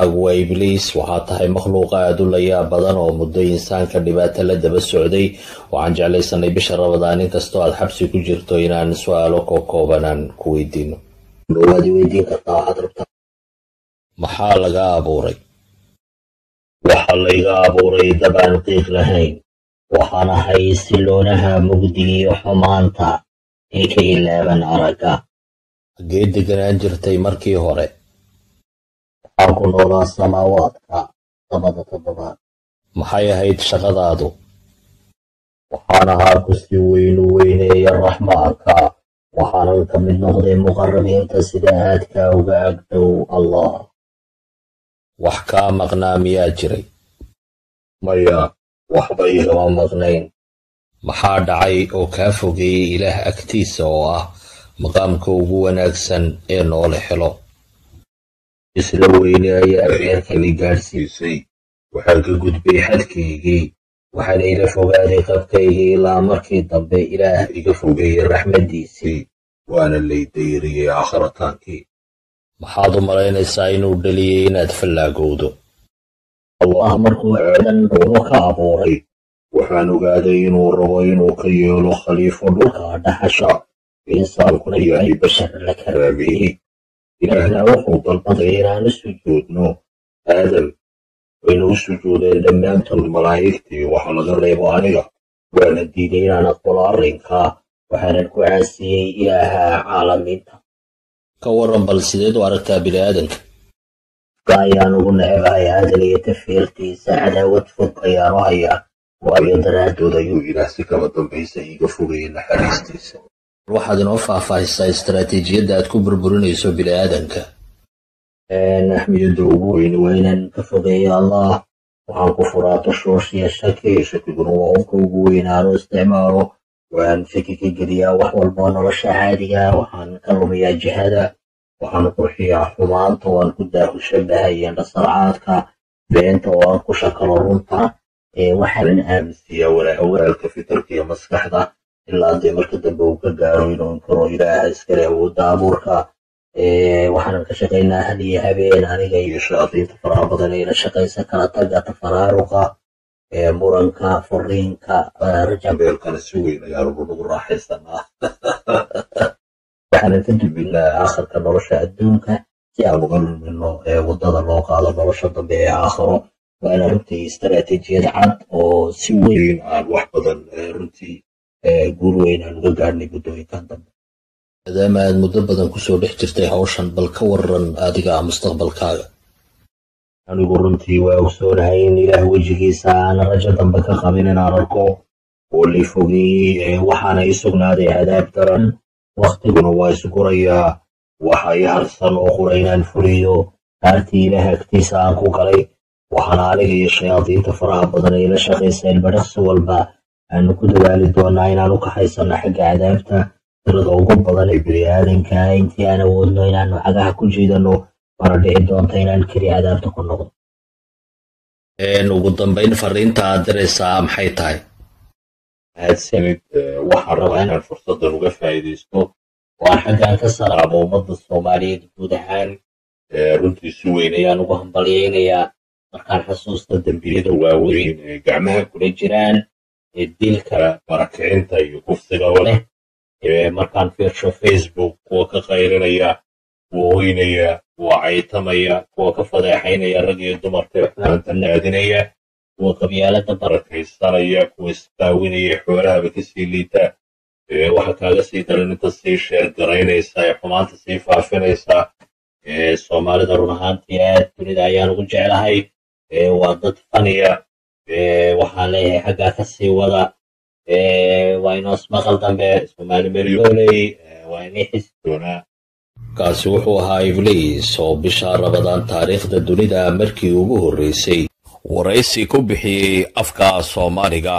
magacaagu waa Ibliis waxaa tahay makhluuq aad u layaab badan oo muddo insaanka dhibaato la daba socday waxaan jeclaysanay bisha Ramadaan inkastoo aad xabsi ku jirto inaan su'aalo kooban ku weydiino waad weydiin kartaa waxaad rabtaa maxaa laga abuuray waxa laga abuuray dabaan qiiq lahayn waxaan ahay siloonaha mugdiga iyo xumaanta ee ka ilaaban aragga xagee deganaan jirtay markii hore waxaan ku noolaa samaawaadka dabada toddobaad maxay ahayd shaqadaadu waxaan ahaa ku si weyneeya raxmaanka waxaanan ka mid noqday muqarrabiinta sida aadka uga agdhow allah wax kaa maqnaa miyaa jiray maya waxba igama maqnayn maxaa dhacay oo kaa fogeeyey ilaah agtiisa oo ah maqaamka ugu wanaagsan ee noole helo isla weyne ayaa reerkani gaadhsiisay waxaan ka gudbay xadkaygii waxaana ila fogaaday qabkaygii ilaa markii dambe ilaah iga fogeeyey raxmaddiisii waana laydayriyey aakhrataankii maxaad u malaynaysaa inuu dhaliyey inaad fallaagowdo allah markuu ciidan dhulka ka abuuray waxaan ogaaday inuu rabo inuu ka yeelo khaliifo dhulka dhaxasha insaankuna yahay bashar la karaabiyey ilaahna wuxuu dalbaday inaan u sujuudno aadam wayna u sujuudeen dhammaantood malaa'igtii waxa laga reebo aniga waana diiday inaan aqbalo arrinkaa waxaanan ku caasiyey ilaaha caalamiinta ka warran bal sideed u aragtaa bini'aadanka ayaan ugu necebahay aadal iyo tafiirtiisa cadaawad fog ayaanu hayaa waayo daraaddood ayuu ilaah si kaba dambaysa iiga fogayay naxariistiisa waxaad inoo faahfaahisaa istaraatiijiyadda aad ku burburinayso bini'aadanka ahmiyadda ugu weyn waa inaan ka fogeeyo allah waxaan ku furaa tashuush iyo shakiguna waa unka ugu weyn aanu isticmaalo waan shaki ka geliyaa wax walboo nolosha caadiga waxaan ka lumiyaa jihada waxaan qurxiyaa xumaanta oo aan ku daahu shabahayo dhasarcaadka beenta oo aan ku shakalo runta waxaan aaminsiiyaa walaalka fitarka iyo maskaxda ilaa dee marka dambe uu ka gaaro inuu inkaro ilaaha iskale awoodda abuurka waxaanan ka shaqaynaa hal iyo habeen aniga iyo shayaadiinta faraha badan ee la shaqaysa kala taga tafaraaruqa muranka furiinka rajabeelkana si weyn ayaanu nagu raaxaysanaa waxaanan ka dubinaa aakhirka nolosha adduunka si aan uga lumino waddada loo qaado nolosha dambe ee aakhiro waana runtii istaraatiijiyad cad oo si weyn aan wax badan runtii guul weyn aan uga gaadhnay muddooyinkan dambe maadaama aad muddo badan kusoo dhex jirtay hawshan bal ka warran adiga mustaqbalkaaga anigu runtii waa ogsoonahay in ilaah wejigiisa aan rajo dambe ka qabin inaan arko oo lay fogeeyey waxaana ii sugnaaday cadaab daran wakhtiguna waa isgurayaa waxa ii harsan oo qura inaan fuliyo naartii ilaah agtiisa aan ku galay waxaana aniga iyo shayaadiinta faraha badan ee la shaqaysa ilbadhaqsi walba aanu ku dadaali doonaa inaan u kaxaysanno xagga cadaabta tirada ugu badan ee bini'aadanka intii aan awoodno inaannu cagaha ku jiidanno mana dhici doonta inaan keli cadaabta ku noqdo ugu dambayn fariinta aad diraysaa maxay tahay mahadsanid waxaan rabaa inaan fursaddan uga faa'iidaysto waan xaggaan ka salaamo ummadda soomaaliyeed guud ahaan runtii si weyn ayaan ugu hambalyaynayaa markaan xasuusta dembiyada waaweyn ee gacmaha kula jiraan dilka barakicinta iyo kufsiga leh markaan fiirsho facebook kuwa ka qaylinaya kuwa hoynaya kuwa caytamaya kuwa ka fadeexaynaya rag iyo dumarka xumaanta naadinaya kuwa qabyaalada barakaysanaya kuwa isdaawinaya xoolahaba kasii liita waxa kaaga sii daran inta sii sheer garaynaysa ee xumaanta sii faafinaysa soomaalida run ahaantii aad dunida ayaan ugu jeclahay waa dad faniya waxaan leeyahay xaggaa ka sii wada waa inoo ismaqal dambe Soomaali Merigoley waa inay xisi doonaa kaasi wuxuu ahaa Ibliis oo bisha Ramadaan taariikhda dunida markii ugu horreysay waraysi ku bixiyey afka Soomaaliga